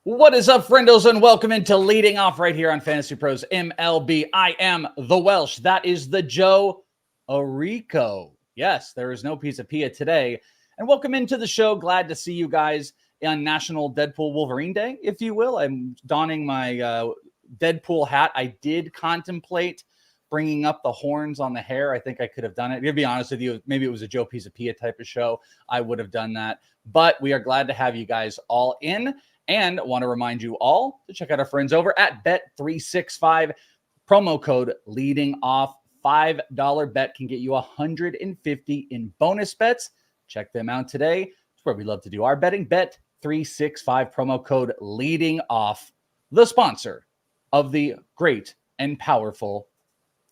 What is up, friendos, and welcome into Leading Off right here on Fantasy Pros MLB. I am the Welsh. That is the Joe Arico. Yes, there is no piece of Pia today. And welcome into the show. Glad to see you guys on National Deadpool Wolverine Day, if you will. I'm donning my Deadpool hat. I did contemplate bringing up the horns on the hair. I think I could have done it. To be honest with you, maybe it was a Joe Piece of Pia type of show. I would have done that. But we are glad to have you guys all in. And want to remind you all to check out our friends over at bet365. Promo code leading off. $5 bet can get you $150 in bonus bets. Check them out today. It's where we love to do our betting. Bet365 promo code leading off, the sponsor of the great and powerful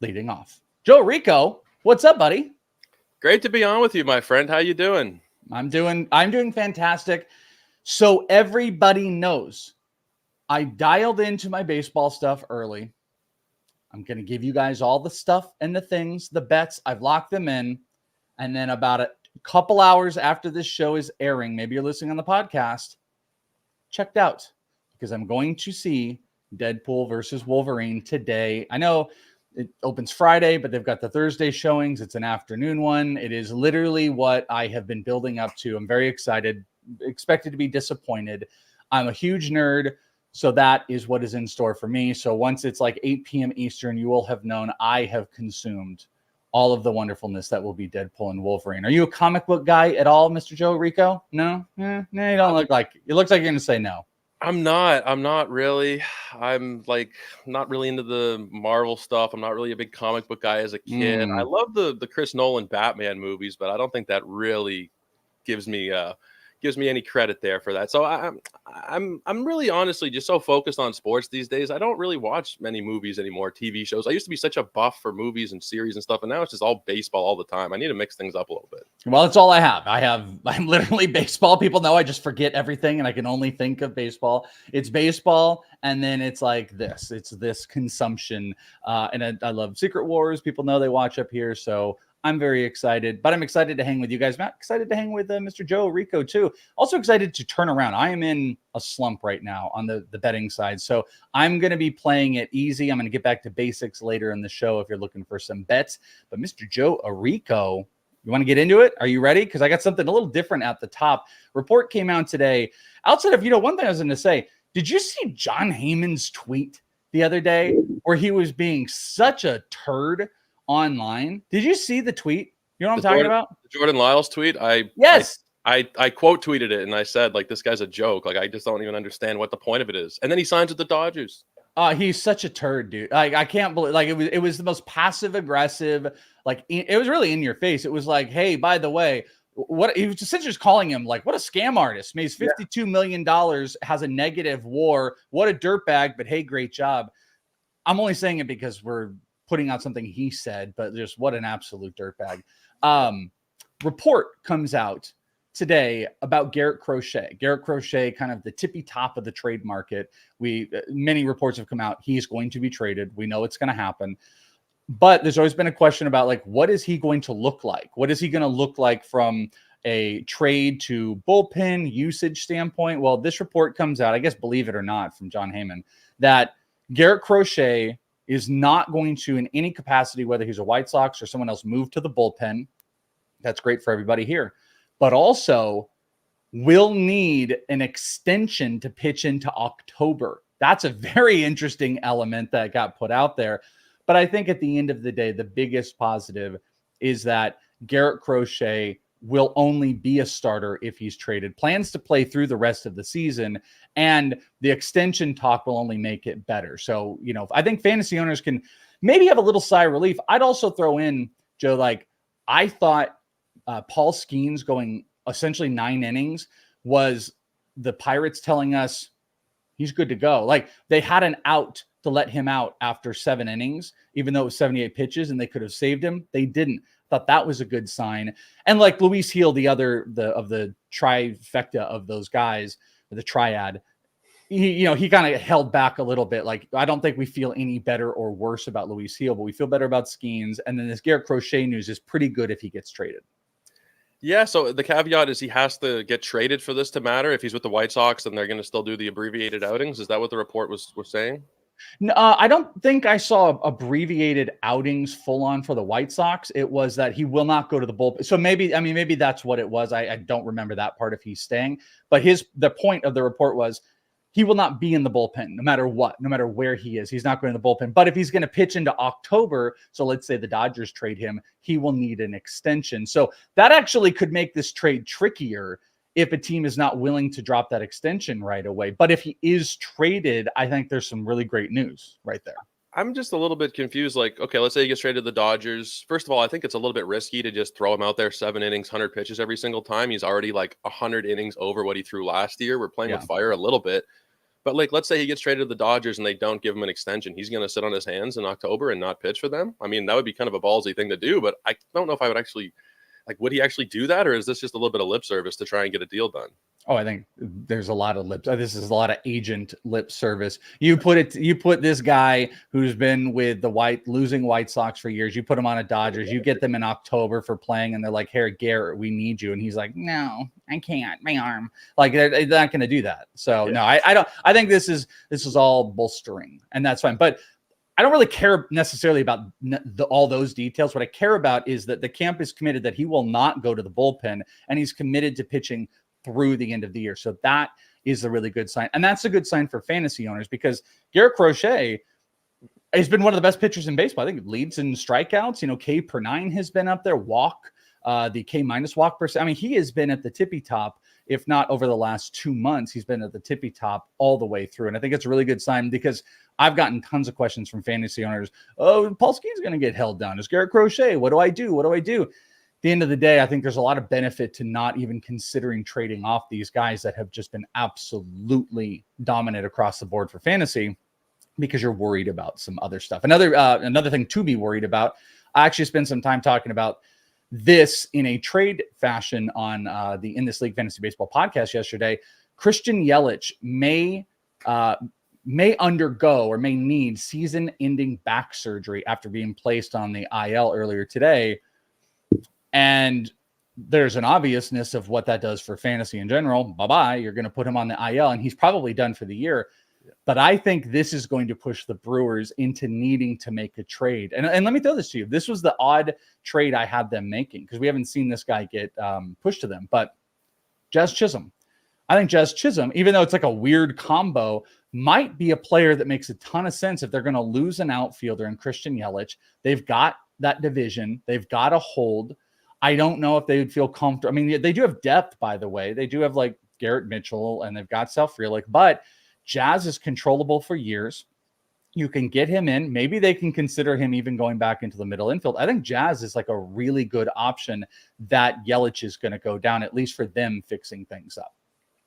Leading Off. Joe Rico, what's up, buddy? Great to be on with you, my friend. How you doing? I'm doing fantastic. So everybody knows I dialed into my baseball stuff early. I'm going to give you guys all the stuff and the things, the bets. I've locked them in. And then about a couple hours after this show is airing, maybe you're listening on the podcast, checked out because I'm going to see Deadpool versus Wolverine today. I know it opens Friday, but they've got the Thursday showings. It's an afternoon one. It is literally what I have been building up to. I'm very excited. Expected to be disappointed. I'm a huge nerd, so that is what is in store for me. So once it's like 8 p.m. Eastern, you will have known I have consumed all of the wonderfulness that will be Deadpool and Wolverine. Are you a comic book guy at all, Mr. Joe Rico? No? No, you don't look like it. Looks like you're going to say no. I'm not really. I'm like not really into the Marvel stuff. I'm not really a big comic book guy as a kid. I love the Chris Nolan Batman movies, but I don't think that really gives me any credit there for that. So I'm really honestly just so focused on sports these days. I don't really watch many movies anymore, TV shows. I used to be such a buff for movies and series and stuff, and now it's just all baseball all the time. I need to mix things up a little bit. Well, that's all I have. I'm literally baseball. People know I just forget everything and I can only think of baseball. It's baseball, and then it's like this. It's this consumption. And I love Secret Wars. People know they watch up here, so I'm very excited, but I'm excited to hang with you guys. I'm excited to hang with Mr. Joe Rico too. Also excited to turn around. I am in a slump right now on the betting side. So I'm going to be playing it easy. I'm going to get back to basics later in the show if you're looking for some bets. But Mr. Joe Rico, you want to get into it? Are you ready? Because I got something a little different at the top. Report came out today. Outside of, one thing I was going to say, did you see John Heyman's tweet the other day where he was being such a turd online? Did you see the tweet? You know what I'm talking about? The Jordan Lyles tweet? Yes. I quote tweeted it and I said, like, this guy's a joke. Like, I just don't even understand what the point of it is. And then he signs with the Dodgers. He's such a turd, dude. Like, I can't believe, like, it was the most passive aggressive, like, it was really in your face. It was like, hey, by the way, what he was essentially just calling him like, what a scam artist. Makes $52 million, has a negative WAR. What a dirtbag, but hey, great job. I'm only saying it because we're putting out something he said, but just what an absolute dirtbag. Report comes out today about Garrett Crochet. Garrett Crochet, kind of the tippy top of the trade market. Many reports have come out. He's going to be traded. We know it's going to happen. But there's always been a question about, like, what is he going to look like? What is he going to look like from a trade to bullpen usage standpoint? Well, this report comes out, I guess, believe it or not, from John Heyman, that Garrett Crochet is not going to, in any capacity, whether he's a White Sox or someone else, move to the bullpen. That's great for everybody here. But also will need an extension to pitch into October. That's a very interesting element that got put out there. But I think at the end of the day, the biggest positive is that Garrett Crochet will only be a starter if he's traded. Plans to play through the rest of the season, and the extension talk will only make it better. So, I think fantasy owners can maybe have a little sigh of relief. I'd also throw in, Joe, like, I thought Paul Skeens going essentially 9 innings was the Pirates telling us he's good to go. Like, they had an out to let him out after 7 innings, even though it was 78 pitches and they could have saved him. They didn't. Thought that was a good sign. And like Luis Gil, the trifecta of those guys, the triad, he kind of held back a little bit. Like, I don't think we feel any better or worse about Luis Gil, but we feel better about Skeens. And then this Garrett Crochet news is pretty good if he gets traded. Yeah, so the caveat is he has to get traded for this to matter. If he's with the White Sox, then they're going to still do the abbreviated outings. Is that what the report was saying? I don't think I saw abbreviated outings full on for the White Sox. It was that he will not go to the bullpen. So maybe that's what it was. I don't remember that part if he's staying. But the point of the report was he will not be in the bullpen no matter what, no matter where he is. He's not going to the bullpen. But if he's going to pitch into October, so let's say the Dodgers trade him, he will need an extension. So that actually could make this trade trickier if a team is not willing to drop that extension right away. But if he is traded, I think there's some really great news right there. I'm just a little bit confused. Like, okay, let's say he gets traded to the Dodgers. First of all, I think it's a little bit risky to just throw him out there 7 innings, 100 pitches every single time. He's already like 100 innings over what he threw last year. We're playing with fire a little bit. But like, let's say he gets traded to the Dodgers and they don't give him an extension. He's going to sit on his hands in October and not pitch for them. I mean, that would be kind of a ballsy thing to do, but I don't know if I would actually would he actually do that? Or is this just a little bit of lip service to try and get a deal done? Oh, I think there's a lot of this is a lot of agent lip service. You put this guy who's been with the losing White Sox for years. You put him on a Dodgers. You get them in October for playing, and they're like, "Hey, Garrett, we need you." And he's like, "No, I can't. My arm." Like they're not going to do that. So no, I don't. I think this is all bolstering, and that's fine. But I don't really care necessarily about all those details. What I care about is that the camp is committed that he will not go to the bullpen, and he's committed to pitching through the end of the year. So that is a really good sign. And that's a good sign for fantasy owners because Garrett Crochet has been one of the best pitchers in baseball. I think it leads in strikeouts. You know, K per 9 has been up there. Walk, the K minus walk percent. I mean, he has been at the tippy top, if not over the last 2 months, he's been at the tippy top all the way through. And I think it's a really good sign because I've gotten tons of questions from fantasy owners. Oh, Paul Skeens going to get held down. Is Garrett Crochet? What do I do? What do I do? At the end of the day, I think there's a lot of benefit to not even considering trading off these guys that have just been absolutely dominant across the board for fantasy because you're worried about some other stuff. Another thing to be worried about, I actually spent some time talking about this in a trade fashion on the In This League Fantasy Baseball podcast yesterday. Christian Yelich may undergo or may need season-ending back surgery after being placed on the IL earlier today. And there's an obviousness of what that does for fantasy in general. Bye-bye. You're going to put him on the IL, and he's probably done for the year. But I think this is going to push the Brewers into needing to make a trade. And let me throw this to you. This was the odd trade I had them making because we haven't seen this guy get pushed to them. But Jazz Chisholm. I think Jazz Chisholm, even though it's like a weird combo, might be a player that makes a ton of sense if they're going to lose an outfielder in Christian Yelich. They've got that division. They've got a hold. I don't know if they would feel comfortable. I mean, they do have depth, by the way. They do have like Garrett Mitchell and they've got Sal Frelick, but Jazz is controllable for years. You can get him in. Maybe they can consider him even going back into the middle infield. I think Jazz is like a really good option that Yelich is going to go down, at least for them fixing things up.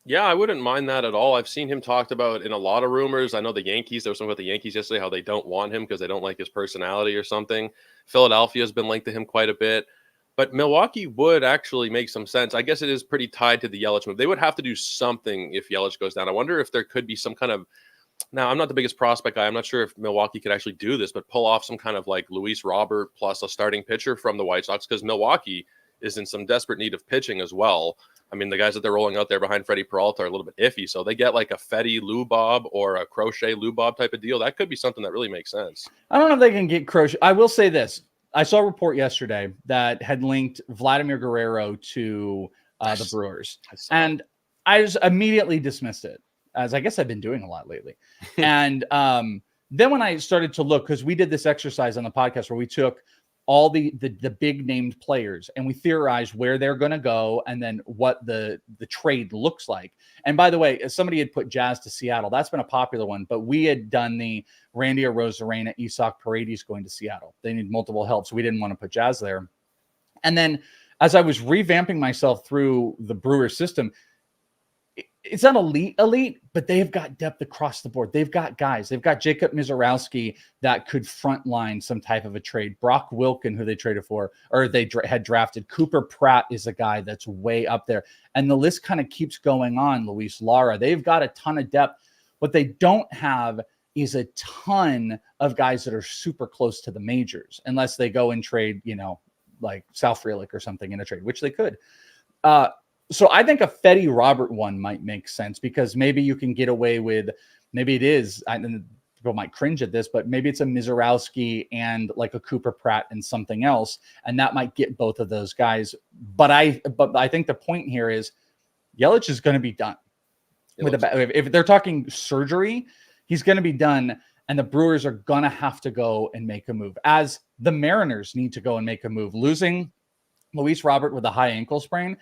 Yeah, I wouldn't mind that at all. I've seen him talked about in a lot of rumors. I know the Yankees, there was something about the Yankees yesterday, how they don't want him because they don't like his personality or something. Philadelphia has been linked to him quite a bit. But Milwaukee would actually make some sense. I guess it is pretty tied to the Yelich move. They would have to do something if Yelich goes down. I wonder if there could be some kind of – now, I'm not the biggest prospect guy. I'm not sure if Milwaukee could actually do this, but pull off some kind of like Luis Robert plus a starting pitcher from the White Sox because Milwaukee is in some desperate need of pitching as well. I mean, the guys that they're rolling out there behind Freddie Peralta are a little bit iffy. So they get like a Fetty Lubob or a Crochet Lubob type of deal. That could be something that really makes sense. I don't know if they can get Crochet. I will say this. I saw a report yesterday that had linked Vladimir Guerrero to the Brewers. And I just immediately dismissed it, as I guess I've been doing a lot lately. And then when I started to look, because we did this exercise on the podcast where we took all the big named players and we theorized where they're going to go and then what the trade looks like. And by the way, somebody had put Jazz to Seattle. That's been a popular one, but we had done the Randy Arozarena, Isak Paredes going to Seattle. They need multiple help, so we didn't want to put Jazz there. And then as I was revamping myself through the Brewers system, it's not elite, but they've got depth across the board. They've got guys. They've got Jacob Mizorowski that could frontline some type of a trade. Brock Wilken, who they traded for, or they had drafted. Cooper Pratt is a guy that's way up there. And the list kind of keeps going on. Luis Lara. They've got a ton of depth. What they don't have is a ton of guys that are super close to the majors, unless they go and trade, like Sal Frelick or something in a trade, which they could. So I think a Fetty Robert one might make sense because maybe you can get away with, maybe it is, and people might cringe at this, but maybe it's a Mizorowski and like a Cooper Pratt and something else, and that might get both of those guys. But I think the point here is Yelich is going to be done. If they're talking surgery, he's going to be done, and the Brewers are going to have to go and make a move, as the Mariners need to go and make a move. Losing Luis Robert with a high ankle sprain,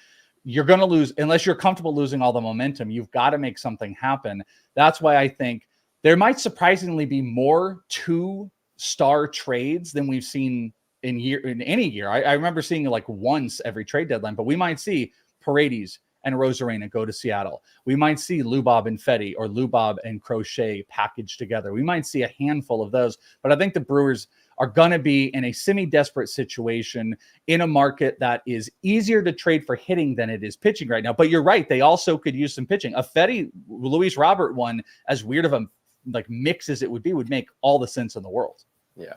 you're going to lose unless you're comfortable losing all the momentum. You've got to make something happen. That's why I think there might surprisingly be more 2-star trades than we've seen in any year. I remember seeing like once every trade deadline, but we might see Paredes and Rosarena go to Seattle. We might see Lubob and Fetty or Lubob and Crochet packaged together. We might see a handful of those, but I think the Brewers are going to be in a semi-desperate situation in a market that is easier to trade for hitting than it is pitching right now. But you're right. They also could use some pitching. A Fetty, Luis Robert one, as weird of a like mix as it would be, would make all the sense in the world. Yeah,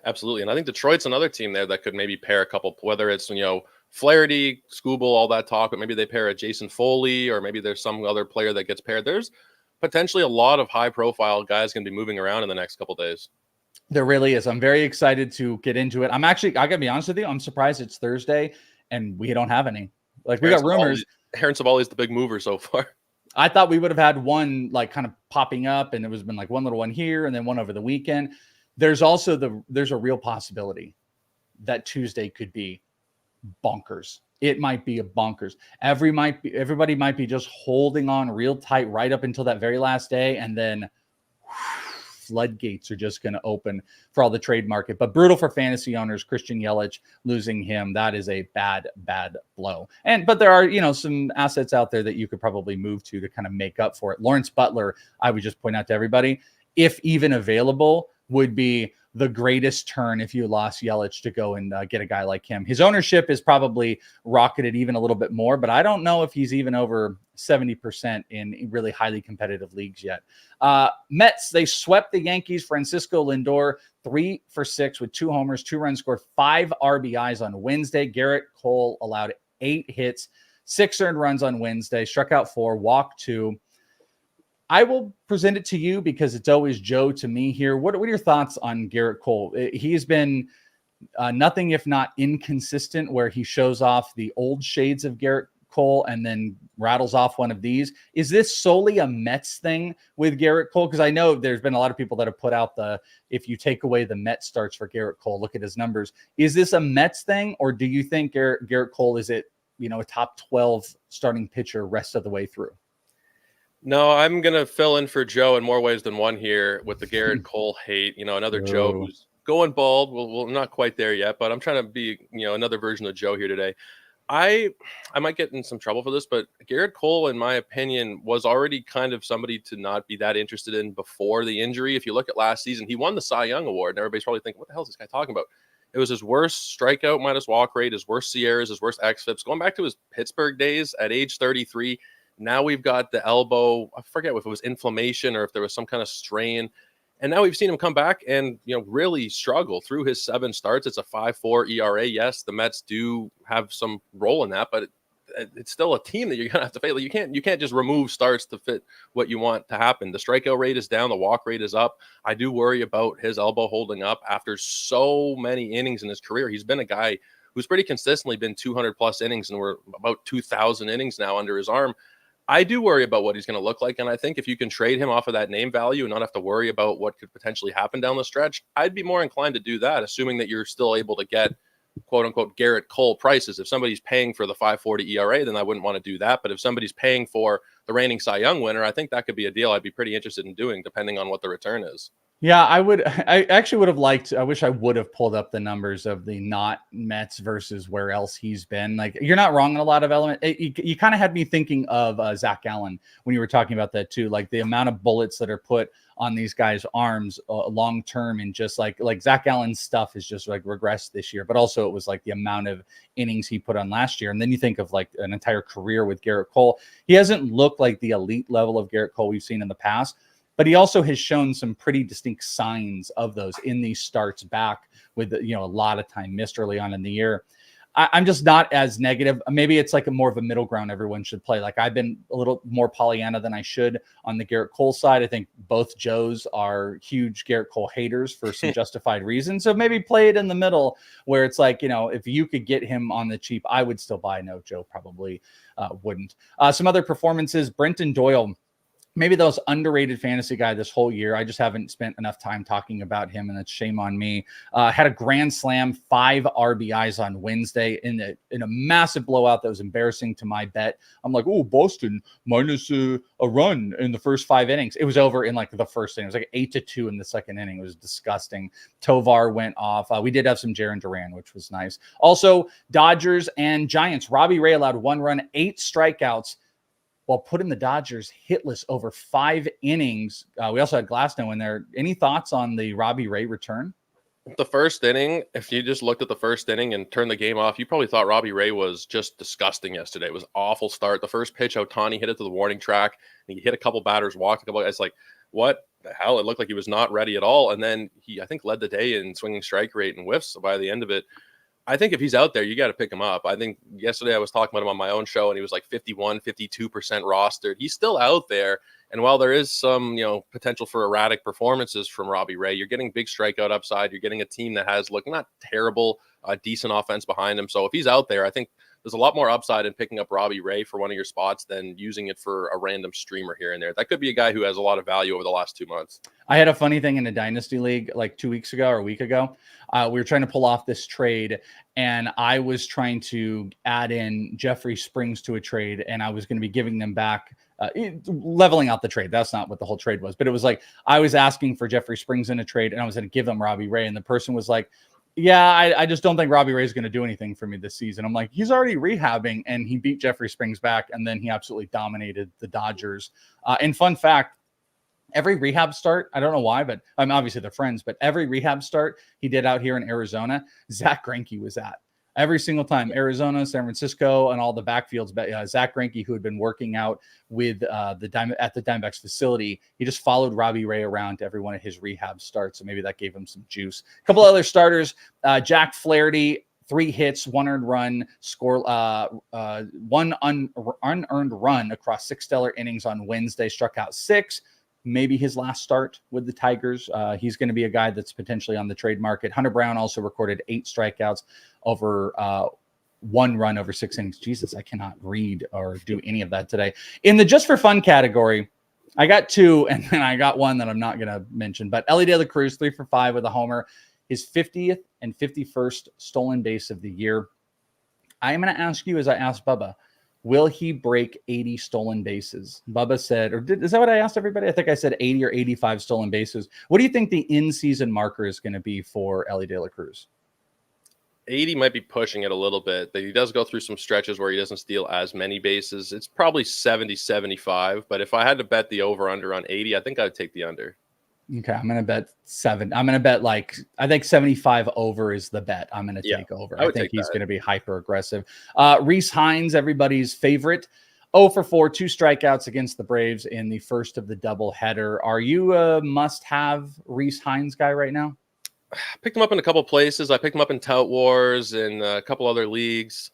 absolutely. And I think Detroit's another team there that could maybe pair a couple, whether it's, Flaherty, Scooble, all that talk, but maybe they pair a Jason Foley, or maybe there's some other player that gets paired. There's potentially a lot of high-profile guys going to be moving around in the next couple days. There really is. I'm very excited to get into it. I gotta be honest with you, I'm surprised it's Thursday and we don't have any. Like, we got rumors. Aaron Savali is the big mover so far. I thought we would have had one like kind of popping up, and it was been like one little one here and then one over the weekend. There's also there's a real possibility that Tuesday could be bonkers. It might be a bonkers. Everybody might be just holding on real tight right up until that very last day, and then floodgates are just going to open for all the trade market. But brutal for fantasy owners. Christian Yelich, losing him, that is a bad blow. But there are, some assets out there that you could probably move to kind of make up for it. Lawrence Butler, I would just point out to everybody, if even available, would be the greatest turn if you lost Yelich to go and get a guy like him. His ownership is probably rocketed even a little bit more, but I don't know if he's even over 70% in really highly competitive leagues yet. Mets, they swept the Yankees. Francisco Lindor, 3 for 6 with 2 homers, 2 runs scored, 5 RBIs on Wednesday. Gerrit Cole allowed 8 hits, 6 earned runs on Wednesday, struck out 4, walked 2. I will present it to you because it's always Joe to me here. What are your thoughts on Gerrit Cole? He's been nothing if not inconsistent, where he shows off the old shades of Gerrit Cole and then rattles off one of these. Is this solely a Mets thing with Gerrit Cole? Because I know there's been a lot of people that have put out if you take away the Mets starts for Gerrit Cole, look at his numbers. Is this a Mets thing, or do you think Gerrit Cole is a top 12 starting pitcher rest of the way through? No, I'm going to fill in for Joe in more ways than one here with the Gerrit Cole hate. Another Joe who's going bald. Well, not quite there yet, but I'm trying to be, another version of Joe here today. I might get in some trouble for this, but Gerrit Cole, in my opinion, was already kind of somebody to not be that interested in before the injury. If you look at last season, he won the Cy Young Award, and everybody's probably thinking, what the hell is this guy talking about? It was his worst strikeout minus walk rate, his worst Sierras, his worst xFIPs, going back to his Pittsburgh days at age 33. Now we've got the elbow. I forget if it was inflammation or if there was some kind of strain. And now we've seen him come back and, really struggle through his 7 starts. It's a 5.4 ERA. Yes, the Mets do have some role in that, but it's still a team that you're going to have to face. You can't just remove starts to fit what you want to happen. The strikeout rate is down. The walk rate is up. I do worry about his elbow holding up after so many innings in his career. He's been a guy who's pretty consistently been 200 plus innings, and we're about 2,000 innings now under his arm. I do worry about what he's going to look like, and I think if you can trade him off of that name value and not have to worry about what could potentially happen down the stretch, I'd be more inclined to do that, assuming that you're still able to get quote-unquote Gerrit Cole prices. If somebody's paying for the 5.40 ERA, then I wouldn't want to do that, but if somebody's paying for the reigning Cy Young winner, I think that could be a deal I'd be pretty interested in doing, depending on what the return is. Yeah, I actually would have liked, I wish I would have pulled up the numbers of the not Mets versus where else he's been. Like, you're not wrong in a lot of elements. You kind of had me thinking of Zach Allen when you were talking about that too. Like the amount of bullets that are put on these guys' arms long term, and just like Zach Allen's stuff is just like regressed this year, but also it was like the amount of innings he put on last year. And then you think of like an entire career with Gerrit Cole. He hasn't looked like the elite level of Gerrit Cole we've seen in the past, but he also has shown some pretty distinct signs of those in these starts back with, a lot of time missed early on in the year. I'm just not as negative. Maybe it's like a more of a middle ground everyone should play. Like I've been a little more Pollyanna than I should on the Gerrit Cole side. I think both Joes are huge Gerrit Cole haters for some justified reasons. So maybe play it in the middle where it's like, if you could get him on the cheap, I would still buy. No, Joe probably wouldn't. Some other performances, Brenton Doyle, maybe the most underrated fantasy guy this whole year. I just haven't spent enough time talking about him, and it's shame on me. Had a grand slam, 5 RBIs on Wednesday in a massive blowout that was embarrassing to my bet. I'm like, oh, Boston minus a run in the first 5 innings. It was over in like the first inning. It was like 8-2 in the second inning. It was disgusting. Tovar went off. We did have some Jarren Duran, which was nice. Also, Dodgers and Giants. Robbie Ray allowed 1 run, 8 strikeouts, while putting the Dodgers hitless over 5 innings. We also had Glasnow in there. Any thoughts on the Robbie Ray return? The first inning, if you just looked at the first inning and turned the game off, you probably thought Robbie Ray was just disgusting yesterday. It was an awful start. The first pitch, Ohtani hit it to the warning track, and he hit a couple batters, walked a couple guys. Like, what the hell? It looked like he was not ready at all. And then he, I think, led the day in swinging strike rate and whiffs by the end of it. I think if he's out there, you got to pick him up. I think yesterday I was talking about him on my own show, and he was like 51, 52% rostered. He's still out there. And while there is some, potential for erratic performances from Robbie Ray, you're getting big strikeout upside. You're getting a team that has not terrible, decent offense behind him. So if he's out there, I think there's a lot more upside in picking up Robbie Ray for one of your spots than using it for a random streamer here and there. That could be a guy who has a lot of value over the last 2 months. I had a funny thing in a dynasty league like 2 weeks ago or a week ago. We were trying to pull off this trade, and I was trying to add in Jeffrey Springs to a trade, and I was going to be giving them back, leveling out the trade. That's not what the whole trade was, but it was like I was asking for Jeffrey Springs in a trade, and I was going to give them Robbie Ray, and the person was like, yeah, I just don't think Robbie Ray is going to do anything for me this season. I'm like, he's already rehabbing, and he beat Jeffrey Springs back, and then he absolutely dominated the Dodgers. And fun fact, every rehab start, I don't know why, but obviously they're friends, but every rehab start he did out here in Arizona, Zach Greinke was at. Every single time, Arizona, San Francisco, and all the backfields. Zach Greinke, who had been working out with at the Diamondbacks facility, he just followed Robbie Ray around to every one of his rehab starts. So maybe that gave him some juice. A couple other starters: Jack Flaherty, 3 hits, 1 earned run, one unearned run across 6 stellar innings on Wednesday. Struck out 6. Maybe his last start with the Tigers. He's going to be a guy that's potentially on the trade market. Hunter Brown also recorded 8 strikeouts over 1 run over 6 innings. Jesus, I cannot read or do any of that today. In the just for fun category, I got 2, and then I got 1 that I'm not going to mention. But Elly De La Cruz, 3 for 5 with a homer, his 50th and 51st stolen base of the year. I am going to ask you, as I asked Bubba, will he break 80 stolen bases? Bubba said, is that what I asked everybody? I think I said 80 or 85 stolen bases. What do you think the in-season marker is going to be for Elly De La Cruz? 80 might be pushing it a little bit. He does go through some stretches where he doesn't steal as many bases. It's probably 70, 75. But if I had to bet the over-under on 80, I think I'd take the under. Okay, I'm going to bet 7. I'm going to bet I think 75 over is the bet. I'm going to take over. I think he's going to be hyper aggressive. Rhys Hines, everybody's favorite. 0 for 4, 2 strikeouts against the Braves in the first of the doubleheader. Are you a must-have Rhys Hines guy right now? I picked him up in a couple places. I picked him up in Tout Wars and a couple other leagues.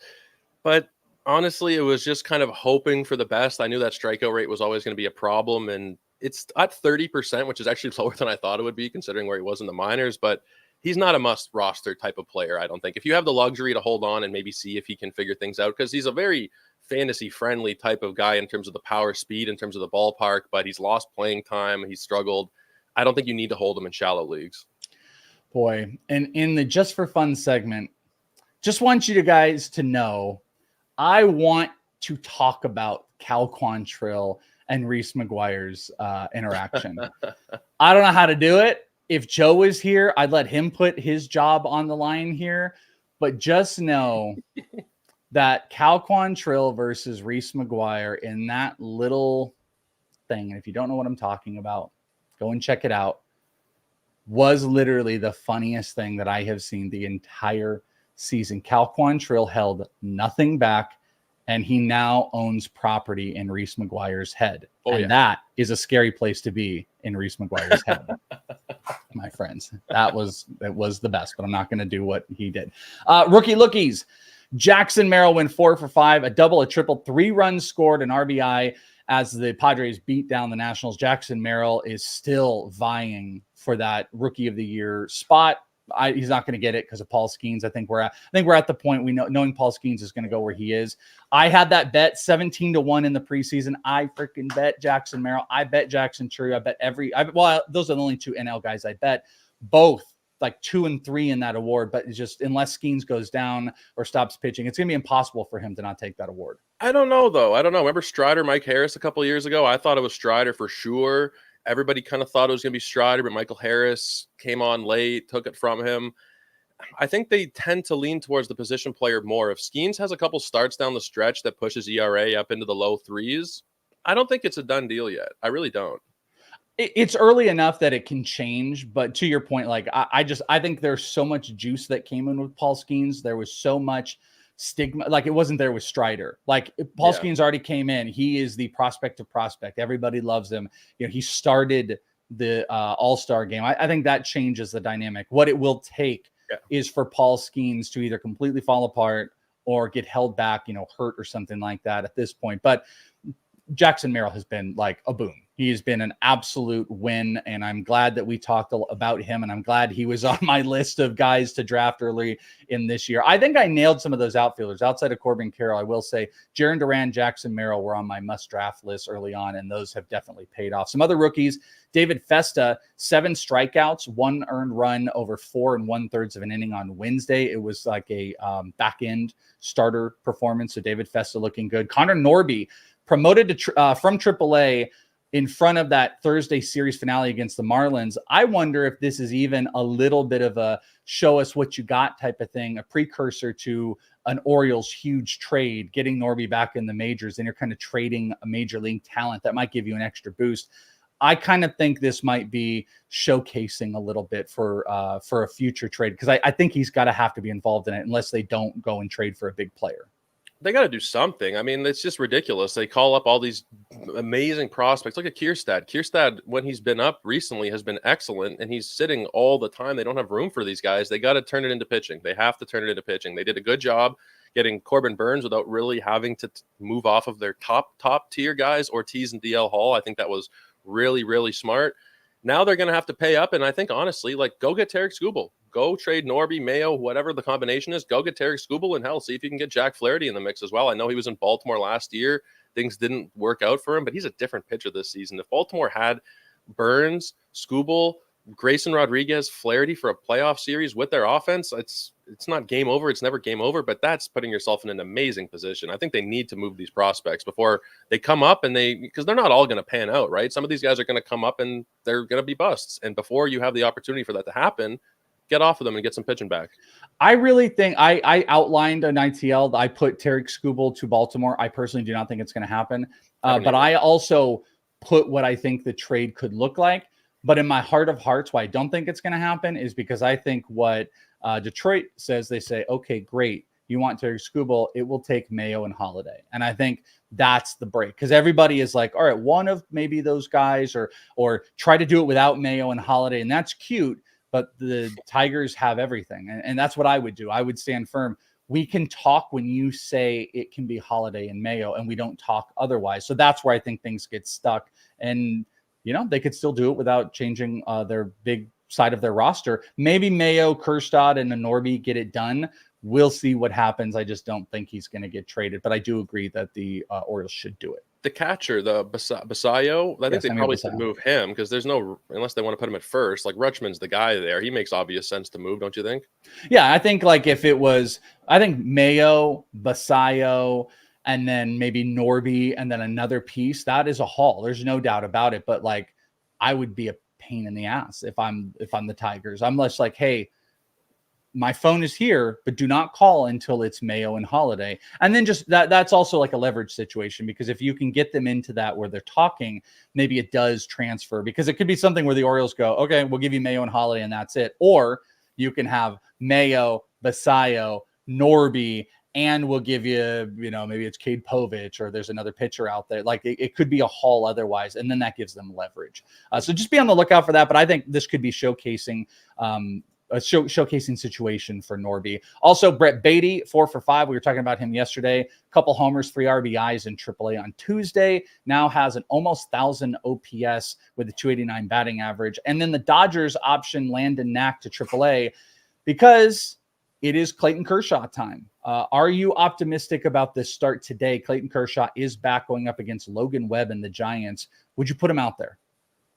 But honestly, it was just kind of hoping for the best. I knew that strikeout rate was always going to be a problem, and it's at 30%, which is actually lower than I thought it would be considering where he was in the minors, but he's not a must roster type of player. I don't think if you have the luxury to hold on and maybe see if he can figure things out, because he's a very fantasy friendly type of guy in terms of the power speed, in terms of the ballpark, but he's lost playing time. He's struggled. I don't think you need to hold him in shallow leagues. Boy. And in the just for fun segment, just want you guys to know, I want to talk about Cal Quantrill and Reese McGuire's interaction. I don't know how to do it. If Joe was here, I'd let him put his job on the line here. But just know that Cal Quantrill versus Reese McGuire in that little thing, and if you don't know what I'm talking about, go and check it out, was literally the funniest thing that I have seen the entire season. Cal Quantrill held nothing back, and he now owns property in Reese McGuire's head. That is a scary place to be, in Reese McGuire's head, my friends. It was the best, but I'm not going to do what he did. Rookie lookies. Jackson Merrill went 4 for 5, a double, a triple, 3 runs scored, an RBI as the Padres beat down the Nationals. Jackson Merrill is still vying for that Rookie of the Year spot. He's not going to get it because of Paul Skeens. I think we're at the point knowing Paul Skeens is going to go where he is. I had that bet 17-1 in the preseason. I freaking bet Jackson Merrill. I bet Jackson True. I bet those are the only 2 NL guys I bet. Both like 2 and 3 in that award, but it's just unless Skeens goes down or stops pitching, it's going to be impossible for him to not take that award. I don't know though. I don't know. Remember Strider, Mike Harris a couple of years ago? I thought it was Strider for sure. Everybody kind of thought it was going to be Strider, but Michael Harris came on late, took it from him. I think they tend to lean towards the position player more. If Skeens has a couple starts down the stretch that pushes ERA up into the low 3s, I don't think it's a done deal yet. I really don't. It's early enough that it can change, but to your point, like I think there's so much juice that came in with Paul Skeens. There was so much stigma, like it wasn't there with Strider. Like Paul Skeens already came in. He is the prospect of prospect. Everybody loves him. He started the All-Star game. I think that changes the dynamic. What it will take is for Paul Skeens to either completely fall apart or get held back, hurt or something like that at this point. But Jackson Merrill has been like a boon. He has been an absolute win, and I'm glad that we talked about him, and I'm glad he was on my list of guys to draft early in this year. I think I nailed some of those outfielders. Outside of Corbin Carroll, I will say Jarren Duran, Jackson Merrill were on my must-draft list early on, and those have definitely paid off. Some other rookies, David Festa, 7 strikeouts, 1 earned run over 4 1/3 of an inning on Wednesday. It was like a back-end starter performance, so David Festa looking good. Connor Norby, promoted to from AAA in front of that Thursday series finale against the Marlins. I wonder if this is even a little bit of a show us what you got type of thing, a precursor to an Orioles huge trade, getting Norby back in the majors, and you're kind of trading a major league talent that might give you an extra boost. I kind of think this might be showcasing a little bit for a future trade, because I think he's got to have to be involved in it unless they don't go and trade for a big player. They got to do something. I mean, it's just ridiculous. They call up all these amazing prospects. Look at Kierstad. Kierstad, when he's been up recently, has been excellent, and he's sitting all the time. They don't have room for these guys. They got to turn it into pitching. They have to turn it into pitching. They did a good job getting Corbin Burns without really having to move off of their top tier guys, Ortiz and DL Hall. I think that was really, really smart. Now they're going to have to pay up, and I think, honestly, go get Tarik Skubal. Go trade Norby, Mayo, whatever the combination is. Go get Tarik Skubal, and hell, see if you can get Jack Flaherty in the mix as well. I know he was in Baltimore last year. Things didn't work out for him, but he's a different pitcher this season. If Baltimore had Burns, Skubal, Grayson Rodriguez, Flaherty for a playoff series with their offense, it's not game over. It's never game over, but that's putting yourself in an amazing position. I think they need to move these prospects before they come up, and because they're not all going to pan out, right? Some of these guys are going to come up and they're going to be busts. And before you have the opportunity for that to happen, get off of them and get some pitching back. I really think I outlined an ITL. I put Tarik Skubal to Baltimore. I personally do not think it's going to happen. But I also put what I think the trade could look like. But in my heart of hearts, why I don't think it's going to happen is because I think what Detroit says, they say, okay, great. You want Tarik Skubal, it will take Mayo and Holiday. And I think that's the break, because everybody is like, all right, one of maybe those guys, or try to do it without Mayo and Holiday. And that's cute. But the Tigers have everything. And that's what I would do. I would stand firm. We can talk when you say it can be Holiday and Mayo, and we don't talk otherwise. So that's where I think things get stuck. And, they could still do it without changing their big side of their roster. Maybe Mayo, Kjerstad, and Norby get it done. We'll see what happens. I just don't think he's going to get traded. But I do agree that the Orioles should do it. The catcher, the Basayo, I think they probably should move him, because there's unless they want to put him at first, like Rutschman's the guy there. He makes obvious sense to move, don't you think? Yeah, I think if it was, I think Mayo, Basayo, and then maybe Norby, and then another piece, that is a haul. There's no doubt about it. But I would be a pain in the ass if I'm the Tigers. I'm less like, hey, my phone is here, but do not call until it's Mayo and Holiday. And then just that's also like a leverage situation, because if you can get them into that where they're talking, maybe it does transfer, because it could be something where the Orioles go, okay, we'll give you Mayo and Holiday and that's it. Or you can have Mayo, Basayo, Norby, and we'll give you, maybe it's Cade Povich, or there's another pitcher out there. It could be a haul otherwise, and then that gives them leverage. So just be on the lookout for that. But I think this could be showcasing showcasing situation for Norby. Also, Brett Beatty, 4 for 5. We were talking about him yesterday. Couple homers, 3 RBIs in AAA on Tuesday. Now has an almost 1,000 OPS with a 289 batting average. And then the Dodgers option Landon Knack to AAA because it is Clayton Kershaw time. Are you optimistic about this start today? Clayton Kershaw is back going up against Logan Webb and the Giants. Would you put him out there?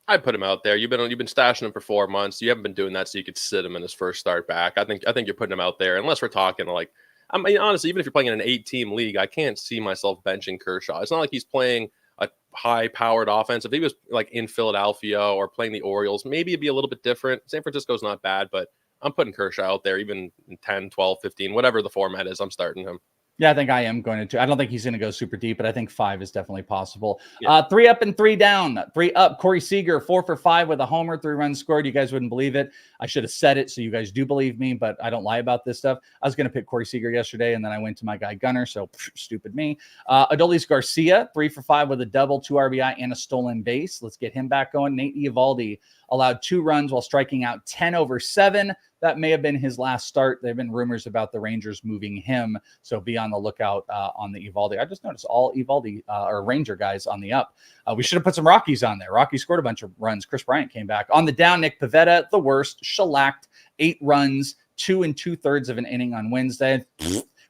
I put him out there. You've been stashing him for 4 months. You haven't been doing that so you could sit him in his first start back. I think you're putting him out there, unless we're talking like, I mean, honestly, even if you're playing in an 8-team league, I can't see myself benching Kershaw. It's not like he's playing a high-powered offense. If he was like in Philadelphia or playing the Orioles, maybe it'd be a little bit different. San Francisco's not bad, but I'm putting Kershaw out there, even in 10, 12, 15, whatever the format is, I'm starting him. Yeah, I think I am going to. I don't think he's going to go super deep, but I think 5 is definitely possible. Yeah. 3 up and 3 down. 3 up. Corey Seager, 4 for 5 with a homer, 3 runs scored. You guys wouldn't believe it. I should have said it so you guys do believe me, but I don't lie about this stuff. I was going to pick Corey Seager yesterday, and then I went to my guy Gunner, so stupid me. Adolis Garcia, 3 for 5 with a double, 2 RBI, and a stolen base. Let's get him back going. Nate Eovaldi allowed 2 runs while striking out 10 over 7. That may have been his last start. There have been rumors about the Rangers moving him, so be on the lookout on the Eovaldi. I just noticed all Eovaldi or Ranger guys on the up. We should have put some Rockies on there. Rocky scored a bunch of runs. Chris Bryant came back. On the down, Nick Pivetta, the worst, shellacked, 8 runs, 2 2/3 of an inning on Wednesday.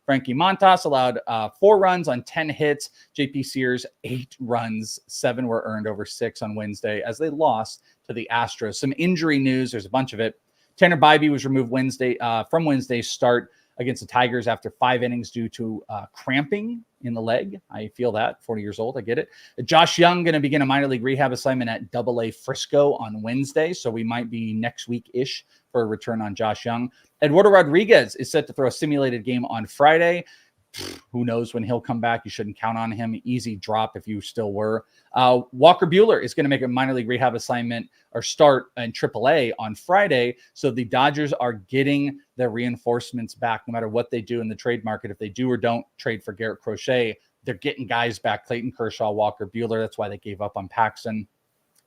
Frankie Montas allowed 4 runs on 10 hits. JP Sears, 8 runs, 7 were earned over 6 on Wednesday as they lost to the Astros. Some injury news. There's a bunch of it. Tanner Bybee was removed from Wednesday's start against the Tigers after 5 innings due to cramping in the leg. I feel that. 40 years old. I get it. Josh Young going to begin a minor league rehab assignment at AA Frisco on Wednesday, so we might be next week-ish for a return on Josh Young. Eduardo Rodriguez is set to throw a simulated game on Friday. Who knows when he'll come back? You shouldn't count on him. Easy drop if you still were. Walker Buehler is going to make a minor league rehab assignment or start in AAA on Friday. So the Dodgers are getting their reinforcements back no matter what they do in the trade market. If they do or don't trade for Garrett Crochet, they're getting guys back. Clayton Kershaw, Walker Buehler. That's why they gave up on Paxton.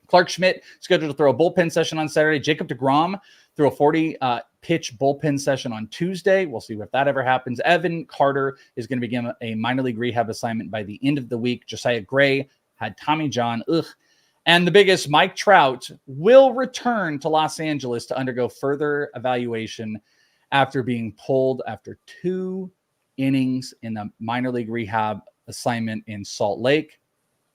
Clark Schmidt scheduled to throw a bullpen session on Saturday. Jacob deGrom threw a 40-pitch bullpen session on Tuesday. We'll see if that ever happens. Evan Carter is going to begin a minor league rehab assignment by the end of the week. Josiah Gray had Tommy John. And the biggest, Mike Trout, will return to Los Angeles to undergo further evaluation after being pulled after 2 innings in the minor league rehab assignment in Salt Lake.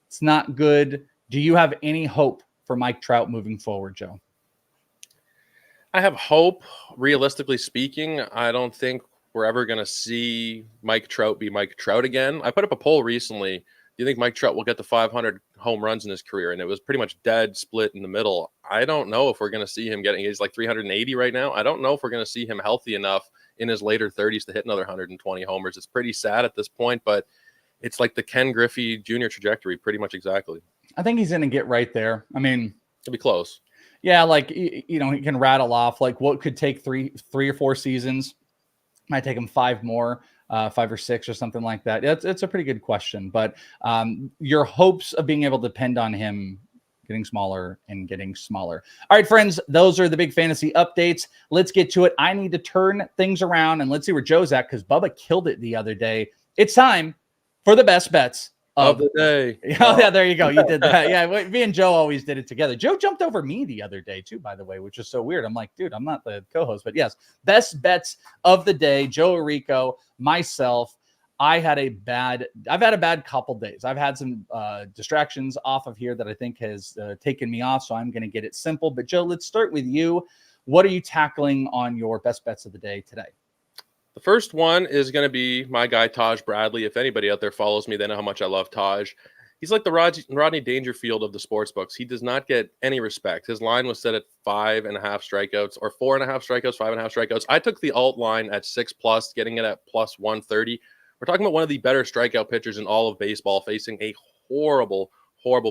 It's not good. Do you have any hope for Mike Trout moving forward, Joe? I have hope. Realistically speaking, I don't think we're ever going to see Mike Trout be Mike Trout again. I put up a poll recently. Do you think Mike Trout will get to 500 home runs in his career? And it was pretty much dead split in the middle. I don't know if we're going to see him he's like 380 right now. I don't know if we're going to see him healthy enough in his later 30s to hit another 120 homers. It's pretty sad at this point, but it's like the Ken Griffey Jr. trajectory, pretty much exactly. I think he's going to get right there. I mean, it'll be close. Yeah, like, you know, he can rattle off like what could take three or 4 seasons. Might take him 5 more, 5 or 6 or something like that. It's a pretty good question, but your hopes of being able to depend on him getting smaller and getting smaller. All right, friends, those are the big fantasy updates. Let's get to it. I need to turn things around and let's see where Joe's at because Bubba killed it the other day. It's time for the best bets of the day. Oh, yeah, there you go. You did that. Yeah, me and Joe always did it together. Joe jumped over me the other day too, by the way, which is so weird. I'm like, dude, I'm not the co-host, but yes, best bets of the day. Joe Arico, myself. I've had a bad couple days. I've had some distractions off of here that I think has taken me off, so I'm going to get it simple. But Joe, let's start with you. What are you tackling on your best bets of the day today? The first one is going to be my guy, Taj Bradley. If anybody out there follows me, they know how much I love Taj. He's like the Rodney Dangerfield of the sports books. He does not get any respect. His line was set at 5.5 strikeouts or 4.5 strikeouts, 5.5 strikeouts. I took the alt line at 6+, getting it at plus 130. We're talking about one of the better strikeout pitchers in all of baseball facing a horrible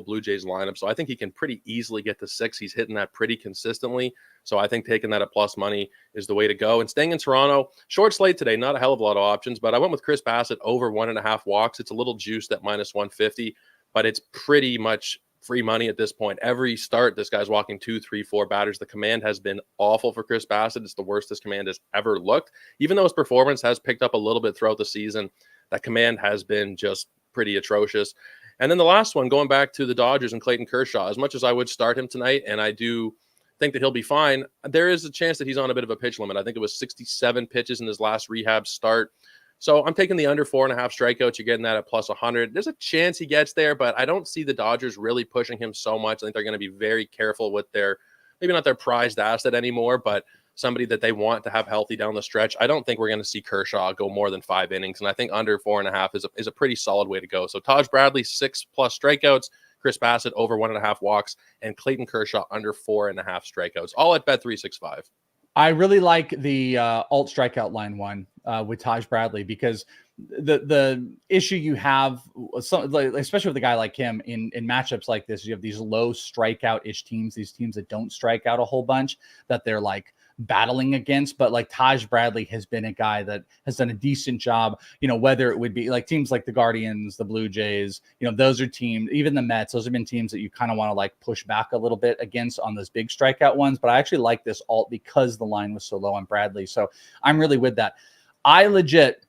Blue Jays lineup. So I think he can pretty easily get to 6. He's hitting that pretty consistently. So I think taking that at plus money is the way to go. And staying in Toronto, short slate today, not a hell of a lot of options, but I went with Chris Bassett over 1.5 walks. It's a little juiced at minus 150, but it's pretty much free money at this point. Every start, this guy's walking 2, 3, 4 batters. The command has been awful for Chris Bassitt. It's the worst this command has ever looked. Even though his performance has picked up a little bit throughout the season, that command has been just pretty atrocious. And then the last one, going back to the Dodgers and Clayton Kershaw, as much as I would start him tonight, and I do think that he'll be fine, there is a chance that he's on a bit of a pitch limit. I think it was 67 pitches in his last rehab start. So I'm taking the under 4.5 strikeouts. You're getting that at plus 100. There's a chance he gets there, but I don't see the Dodgers really pushing him so much. I think they're going to be very careful with their, maybe not their prized asset anymore, but somebody that they want to have healthy down the stretch. I don't think we're going to see Kershaw go more than 5 innings, and I think under 4.5 is a pretty solid way to go. So Taj Bradley, 6+ strikeouts, Chris Bassitt over 1.5 walks, and Clayton Kershaw under 4.5 strikeouts, all at bet365. I really like the alt strikeout line one with Taj Bradley, because the issue you have, especially with a guy like him in matchups like this, you have these low strikeout-ish teams, these teams that don't strike out a whole bunch that they're like battling against. But like Taj Bradley has been a guy that has done a decent job, whether it would be like teams like the Guardians, the Blue Jays, those are teams, even the Mets, those have been teams that you kind of want to like push back a little bit against on those big strikeout ones. But I actually like this alt because the line was so low on Bradley. So I'm really with that. I legit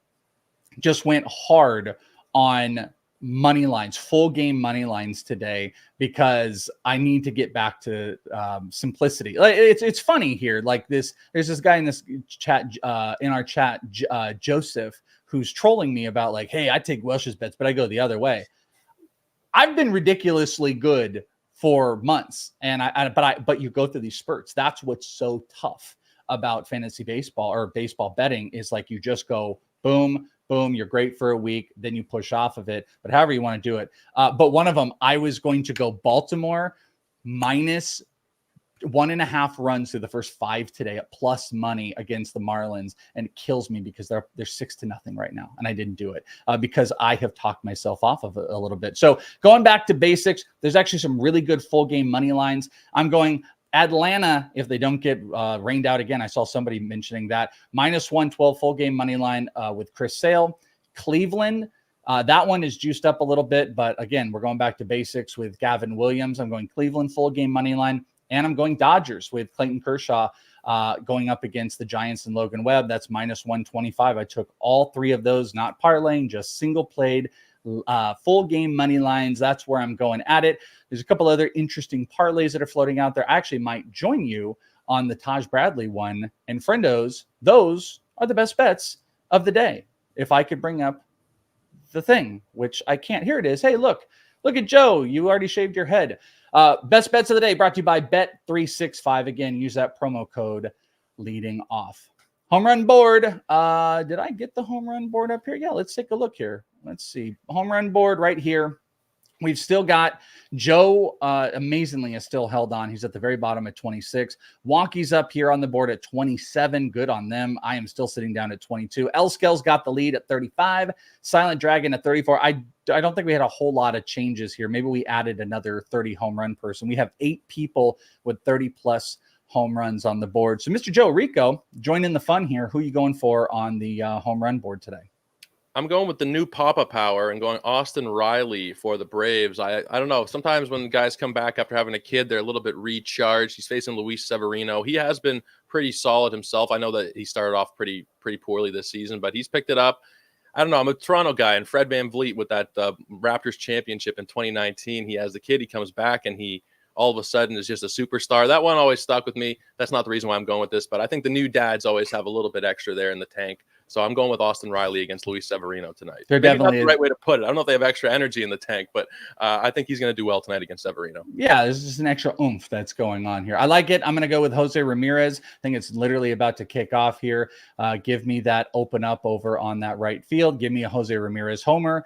just went hard on money lines, full game money lines today, because I need to get back to simplicity. Like, it's funny here. Like there's this guy in this chat, in our chat, Joseph, who's trolling me about like, hey, I take Welsh's bets, but I go the other way. I've been ridiculously good for months, and but you go through these spurts. That's what's so tough about fantasy baseball or baseball betting, is like you just go boom, boom, you're great for a week, then you push off of it, but however you want to do it. But one of them, I was going to go Baltimore minus 1.5 runs through the first 5 today at plus money against the Marlins, and it kills me because they're 6-0 right now, and I didn't do it because I have talked myself off of it a little bit. So going back to basics, there's actually some really good full game money lines. I'm going Atlanta, if they don't get rained out again. I saw somebody mentioning that. Minus 112 full game money line with Chris Sale. Cleveland, that one is juiced up a little bit, but again, we're going back to basics with Gavin Williams. I'm going Cleveland full game money line, and I'm going Dodgers with Clayton Kershaw going up against the Giants and Logan Webb. That's minus 125. I took all 3 of those, not parlaying, just single played full game money lines. That's where I'm going at it. There's a couple other interesting parlays that are floating out there. I actually might join you on the Taj Bradley one. And friendos, those are the best bets of the day. If I could bring up the thing, which I can't. Here it is. Hey, look at Joe. You already shaved your head. Best bets of the day brought to you by Bet365. Again, use that promo code leading off. Home run board. Did I get the home run board up here? Yeah, let's take a look here. Let's see. Home run board right here. We've still got Joe, amazingly, is still held on. He's at the very bottom at 26. Wonky's up here on the board at 27. Good on them. I am still sitting down at 22. Elskell's got the lead at 35. Silent Dragon at 34. I don't think we had a whole lot of changes here. Maybe we added another 30 home run person. We have 8 people with 30-plus home runs on the board. So, Mr. Joe Rico, join in the fun here. Who are you going for on the home run board today? I'm going with the new Papa Power and going Austin Riley for the Braves. I don't know. Sometimes when guys come back after having a kid, they're a little bit recharged. He's facing Luis Severino. He has been pretty solid himself. I know that he started off pretty poorly this season, but he's picked it up. I don't know. I'm a Toronto guy, and Fred VanVleet with that Raptors championship in 2019, he has the kid. He comes back, and he all of a sudden is just a superstar. That one always stuck with me. That's not the reason why I'm going with this, but I think the new dads always have a little bit extra there in the tank. So I'm going with Austin Riley against Luis Severino tonight. They're Maybe definitely not the right way to put it. I don't know if they have extra energy in the tank, but I think he's going to do well tonight against Severino. Yeah, there's just an extra oomph that's going on here. I like it. I'm going to go with Jose Ramirez. I think it's literally about to kick off here. Give me that open up over on that right field. Give me a Jose Ramirez homer.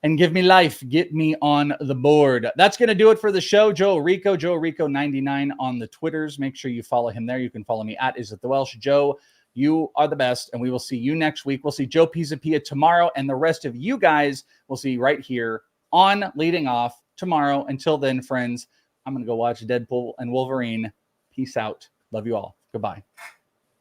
And give me life. Get me on the board. That's going to do it for the show. Joe Rico 99 on the Twitters. Make sure you follow him there. You can follow me at Is It The Welsh. Joe, you are the best, and we will see you next week. We'll see Joe Pisapia tomorrow, and the rest of you guys will see right here on Leading Off tomorrow. Until then, friends, I'm going to go watch Deadpool and Wolverine. Peace out. Love you all. Goodbye.